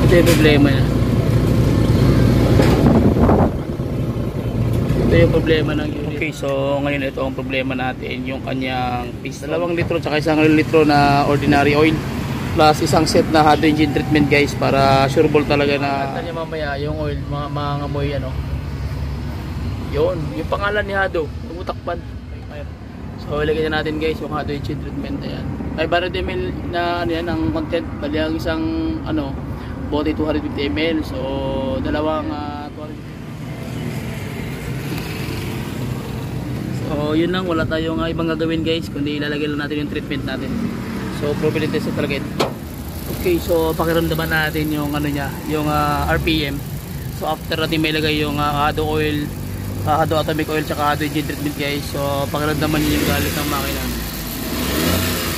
Ito yung problema niya. Ito yung problema ng unit. Okay, so ngayon ito ang problema natin, yung kanyang piston. 2 litro tsaka 1 litro na ordinary oil plus isang set na Hado engine treatment guys, para sureball talaga na niya mamaya yung oil mangamoy ano. Yun, yung pangalan ni Hado, tumutakpan. So ilagay na natin guys yung Hado engine treatment. Ayan, 500 ml na ano yan ang content, bali ang isang ano bote 250 ml. So dalawang 250. So yun lang, wala tayong ibang gagawin guys, kundi ilalagay lang natin yung treatment natin. So properly tested talaga ito. Okay, so pakiramdaman natin yung ano niya, yung RPM. So after natin may ilagay yung Hado oil, Hado atomic oil tsaka Hado engine treatment guys. So pakiramdaman niyo yung galit ng makina.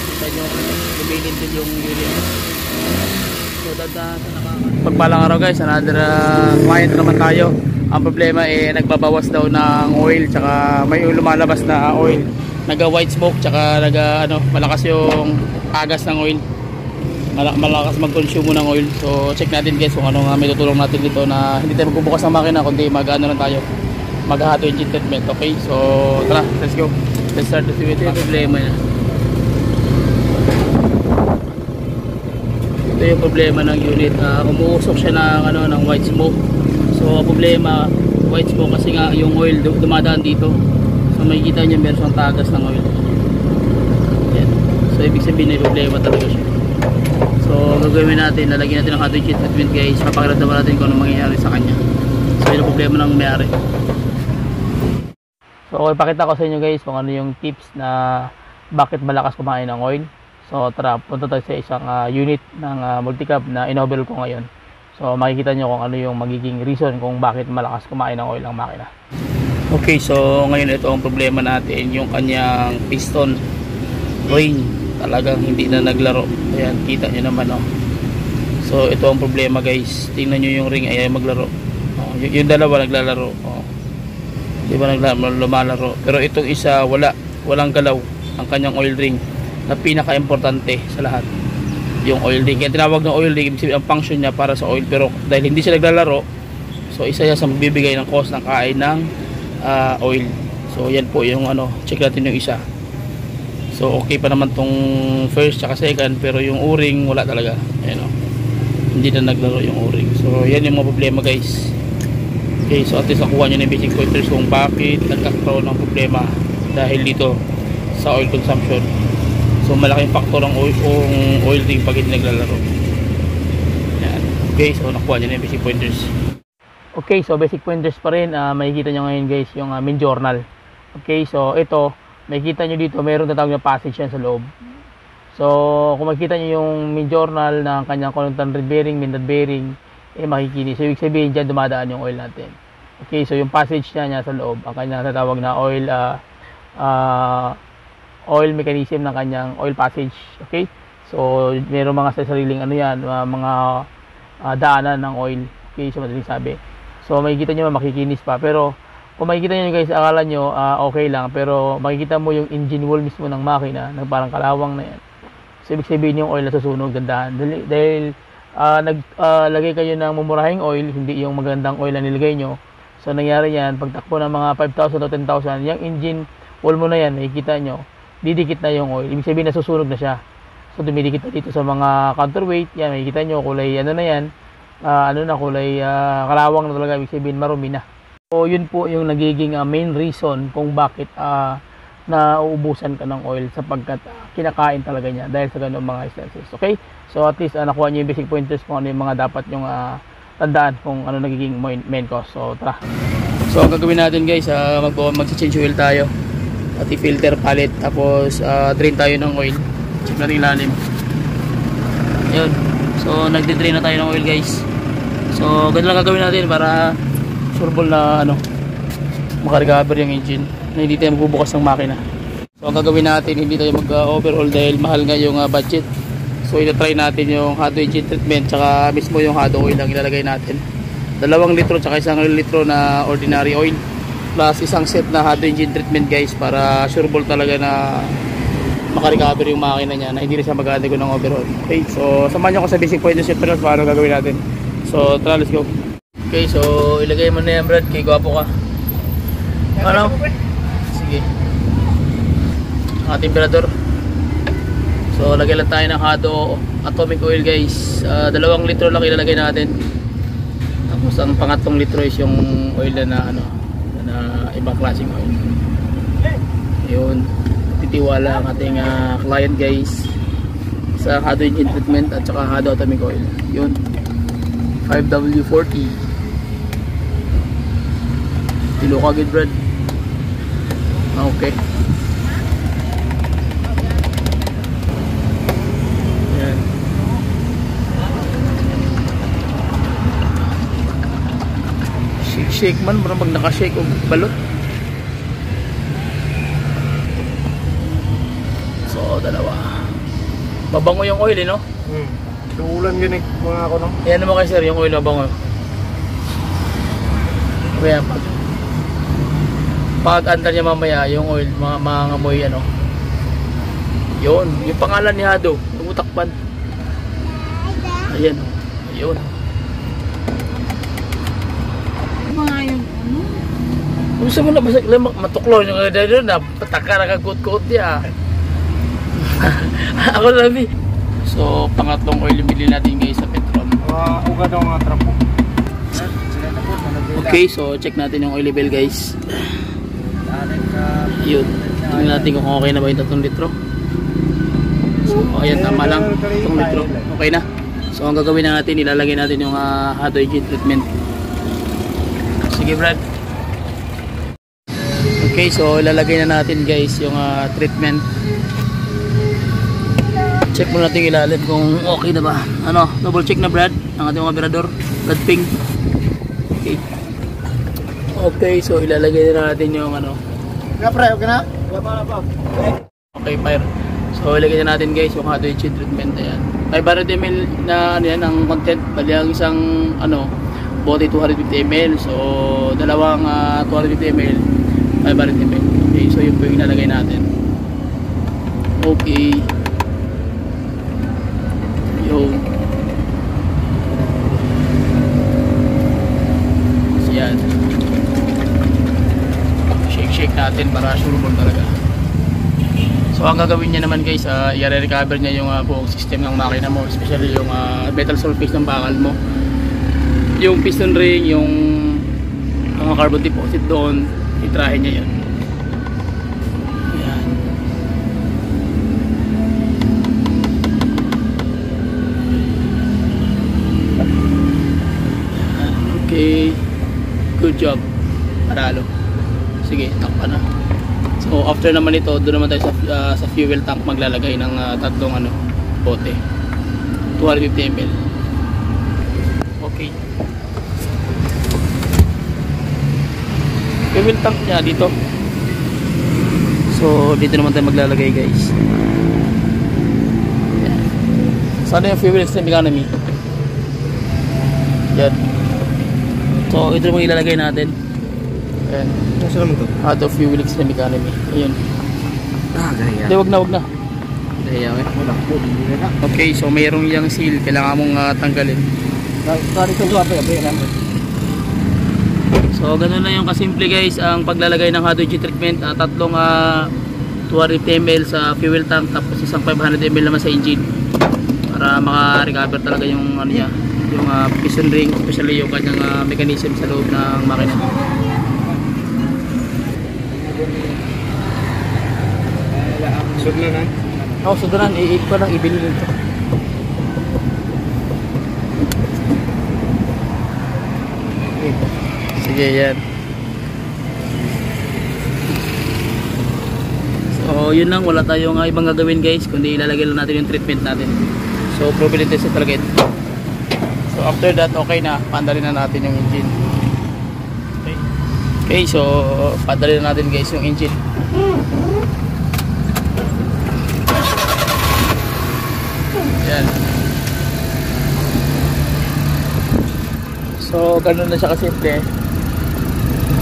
Kita nyo lumilin din yung unit. So dada sa pagpalang araw guys, another client naman tayo. Ang problema nagbabawas daw ng oil tsaka may lumalabas na oil. Naga white smoke tsaka naga malakas yung agas ng oil. Malakas mag-consume ng oil. So check natin guys kung ano nga may tutulong natin dito na hindi tayo magbubukas ng makina kundi mag-ano lang tayo, mag-Hado engine treatment. Okay, so tara, let's go. Let's start to see ito yung problema niya. Ito yung problema ng unit. Umuusok siya ng white smoke. So problema white smoke kasi nga yung oil dumadaan dito. So makikita nyo meron siyang tagas ng oil. Yan. So ibig sabihin na problema talaga siya. So gagawin natin, lalagyan natin ng Hado engine treatment guys. Papakiramdaman natin kung ano mangyayari sa kanya. So yun ang problema ng may-ari. So okay, pakita ko sa inyo guys kung ano yung tips na bakit malakas kumain ng oil. So tara, punta tayo sa isang unit ng multicab na inoverhaul ko ngayon. So makikita nyo kung ano yung magiging reason kung bakit malakas kumain ng oil ang makina. Okay, so ngayon ito ang problema natin, yung kanyang piston ring talagang hindi na naglaro. Ayan, kita nyo naman So ito ang problema guys, tingnan nyo yung ring ay maglaro. Yung dalawa naglalaro. Di ba lumalaro? Pero itong isa walang galaw ang kanyang oil ring na pinaka-importante sa lahat, yung oil ring. Kaya tinawag ng oil ring, ang function niya para sa oil, pero dahil hindi siya naglalaro, so isa yan sa magbibigay ng cause ng kain ng oil. So yan po yung check natin yung isa. So okay pa naman tong first tsaka second, pero yung o-ring wala talaga. Ayan, hindi na naglaro yung o-ring. So yan yung mga problema guys. Okay, so at least nakuha nyo na yung basic pointers kung bakit nagkakaroon ng problema dahil dito sa oil consumption. So malaking faktor ang oil ring pag hindi naglalaro. Yan. Okay, so nakuha nyo na yung basic pointers. Okay, so basic pointers pa rin. Makikita nyo ngayon guys yung main journal. Okay, so ito makikita nyo dito mayroong tatawag na passage yan sa loob. So kung makikita nyo yung main journal ng kanyang column bearing, main bearing, makikinis. So ibig sabihin dyan dumadaan yung oil natin. Okay, so yung passage niya sa loob, ang kanyang tatawag na oil mechanism ng kanyang oil passage. Okay, so meron mga sariling mga daanan ng oil. Okay, so madaling sabi. So makikita nyo makikinis pa, pero kung makikita nyo guys, akala nyo okay lang, pero makikita mo yung engine wall mismo ng makina na parang kalawang na yan. So ibig sabihin yung oil na susunog, gandahan dahil naglagay kayo ng mumurahing oil, hindi yung magandang oil na nilagay nyo. So nangyari yan, pagtakbo ng mga 5,000 o 10,000, yung engine wall mo na yan, makikita nyo didikit na yung oil. Ibig sabihin nasusunog na siya. So dumidikit na dito sa mga counterweight. Yan, makikita nyo kulay na yan. Kulay kalawang na talaga. Ibig sabihin marumi na. So yun po yung nagiging main reason kung bakit nauubusan ka ng oil, sapagkat kinakain talaga niya dahil sa ganung mga instances. Okay? So at least nakuha nyo yung basic pointers kung ano yung mga dapat yung tandaan kung ano nagiging main cause. So tara. So ang gagawin natin guys, mag-change oil tayo. At i-filter palit, tapos drain tayo ng oil. Check natin ilalim. Ayun. So nagdi-drain na tayo ng oil guys. So ganun lang gagawin natin para sureball na makarecover yung engine, na hindi tayo magbubukas ng makina. So ang gagawin natin, hindi tayo mag-overhaul dahil mahal nga yung budget. So ina-try natin yung Hado engine treatment tsaka mismo yung Hado oil ang ilalagay natin. 2 litro tsaka 1 litro na ordinary oil plus isang set na Hado engine treatment guys, para sureball talaga na makarecover yung makina niya, na hindi na siya mag-undergo ng overhaul. Okay, so samahan nyo ako sa basic pointers yung paano gagawin natin. So tara, let's go. Okay, so ilagay mo na yan, Brad, kay gwapo ka. Ano? Sige. Ang ating emperador. So lagay lang tayo ng Hado atomic oil, guys. 2 litro lang ilalagay natin. Tapos ang pangatlong litro is yung oil na ibang klaseng oil. Yun, titiwala ang ating client, guys, sa Hado engine treatment at saka Hado atomic oil. Yun, 5W40. Tilo ka agad, Brad. Okay. Yan. Shake man, parang pag nakashake o balot. So, 2. Mabango yung oil, no? Ulan yun mga ako, no? Yan naman kayo, sir, yung oil na bango. Kaya pag andar niya mamaya, yung oil, mga amoy, yun, yung pangalan ni Hado, yung utakpan. Ayan, ayun. Mga yung Gusto mo na basag lang matuklaw yung doon na pataka na kagkut-kut niya. Ako sabi. So, pangatlong oil bili natin, guys, sa Petron. Uga daw mga trapo. Okay, so check natin yung oil level, guys. Yun. Tingnan natin kung okay na ba yung 3 litro. So, ayan, tama lang. 3 litro. Okay na. So, ang gagawin na natin, ilalagay natin yung Hado engine treatment. Sige, Brad. Okay, so ilalagay na natin, guys, yung treatment. Check muna natin ilalim kung okay na ba. Double check na, Brad, ang ating operador. Brad Ping. Okay. Okay, so ilalagay na natin yung Pre, okay na? Okay, fire. So ilagay na natin, guys, yung Hado engine treatment. Ayan. 500 ml na yan ang content. Bali ang isang bote 250 ml. So dalawang 250 ml, 500 ml. Okay, so yun po yung ilalagay natin. Okay. Yun. So yan. Shake natin para sure talaga. So ang gagawin niya naman, guys, i-recover niya yung buong system ng makina mo, especially yung metal surface ng bakal mo, yung piston ring, yung mga carbon deposit doon, itrahin niya yun. Ayan. Okay, good job, paralo. Sige, takpan na. So after naman ito, doon naman tayo sa fuel tank maglalagay ng tatlong bote 250 ml. Okay. Fuel tank niya dito. So dito naman tayo maglalagay, guys. Sana yung fuel system economy. Yan. So ito naman ilalagay natin. Ayan. Nasa naman ito? Hado fuel system economy. Ayun. Gaya. Hindi, wag na. Gaya, wala po. Okay, so mayroong yung seal. Kailangan mong tanggalin. Sorry ko ito, So ganun na yung kasimple, guys, ang paglalagay ng Hado engine treatment. Tatlong 250 ml sa fuel tank, tapos isang 500 ml naman sa engine, para maka-recover talaga yung niya, yung piston ring, especially yung kanyang mechanism sa loob ng makina. Sudlanan? Oo, sudlanan. I-8 pa lang, ibili nito. Sige, yan. So, yun lang. Wala tayong ibang gagawin, guys, kundi ilalagay lang natin yung treatment natin. So, properly tested talaga ito. So, after that, okay na. Pandalin na natin yung engine. Okay, so, pandalin na natin, guys, yung engine. Yan. So, ganun na siya kasimple.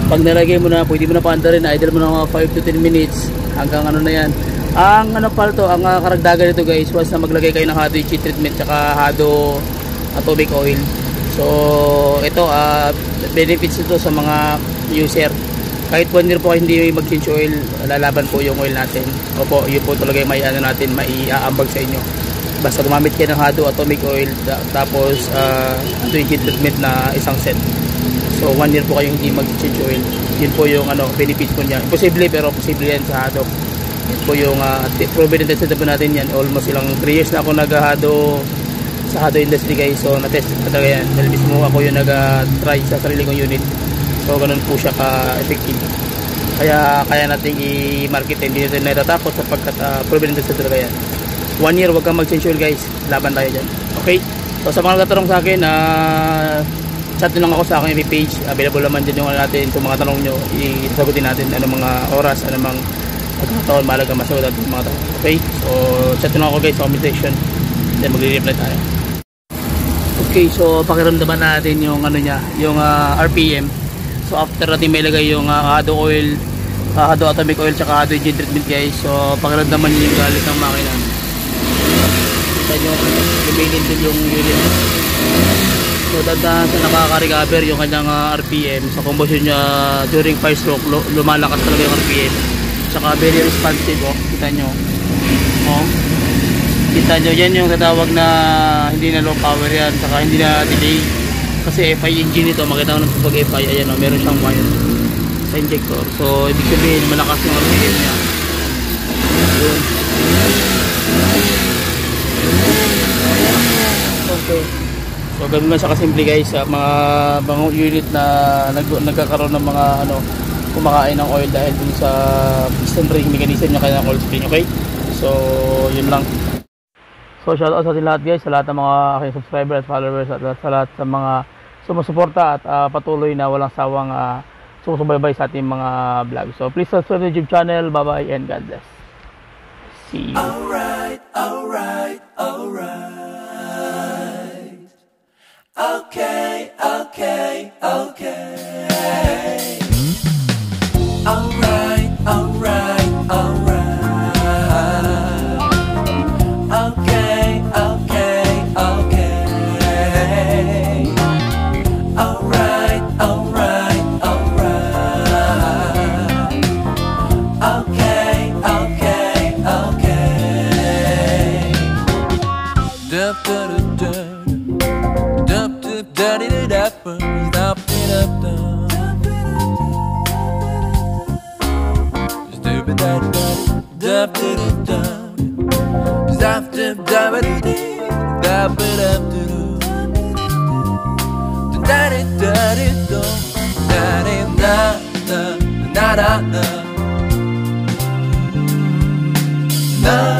Pag nalagay mo na, pwede mo na paanda rin. Idle mo na mga 5 to 10 minutes. Hanggang ano na yan. Ang ang karagdagan nito, guys, once na maglagay kayo ng Hado engine treatment tsaka Hado atomic oil. So ito benefits ito sa mga user. Kahit 1 year po kayo hindi mag-change oil, lalaban po yung oil natin. Opo, yun po talaga yung may ano natin, maiaambag sa inyo. Basta gumamit kayo ng Hado Atomic Oil, tapos ito yung treatment na isang set. So 1 year po kayo hindi mag-change oil. Yun po yung ano, benefits po niya. Imposible pero posible yan sa Hado. Yun po yung proven and tested po natin yan. Almost ilang 3 years na ako nag-Hado sa Hado industry guys. So na-test ko talaga yan. Dahil mismo ako yung nag-try sa sarili kong unit. So ganun po siya ka-effective. Kaya natin i-market, hindi natin natatakot sapagkat proven and tested talaga yan. 1 year wag kang mag-change oil guys. Laban tayo dyan. Okay? So sa mga nagtatanong sa akin, chat nyo lang ako sa aking page. Available naman dyan yung natin. So mga tanong nyo, isasagutin natin ano mga oras, ano mga pagkataon, mahalaga masagot natin mga tanong. Okay? So chat nyo lang ako guys sa comment section. Then magre-reply tayo. Okay, so pakiramdaman natin yung ano niya, yung RPM. So after natin may lagay yung Hado oil, Hado Atomic Oil, tsaka Hado engine treatment guys. So pakiramdaman nyo yung galit ng makina. Kita nyo, lumainin din yung unit. So dadaan sa nakaka-recover yung kanyang RPM. Sa combustion niya during fire stroke, lumalakas talaga yung RPM. Tsaka very responsive, oh. Kita nyo. Oh. Kita nyo, yan yung tatawag na hindi na low power yan, saka hindi na delay. Kasi FI engine ito, makita ko ng pag FI, ayan o, meron siyang wire sa injector. So ibig sabihin, malakas yung RPM niya. Yun. Okay. So ganun lang siya kasimple guys, sa mga bangong unit na nagkakaroon ng mga ano, kumakain ng oil dahil dun sa piston ring mechanism niya kaya ng oil spring. Okay? So yun lang. So shoutout sa ating lahat guys, sa lahat ng mga aking subscribers at followers at sa lahat sa mga sumusuporta at patuloy na walang sawang sumusubaybay sa ating mga vlog. So please subscribe to the YouTube channel. Bye bye and God bless. See you. Alright. Okay. Alright. Na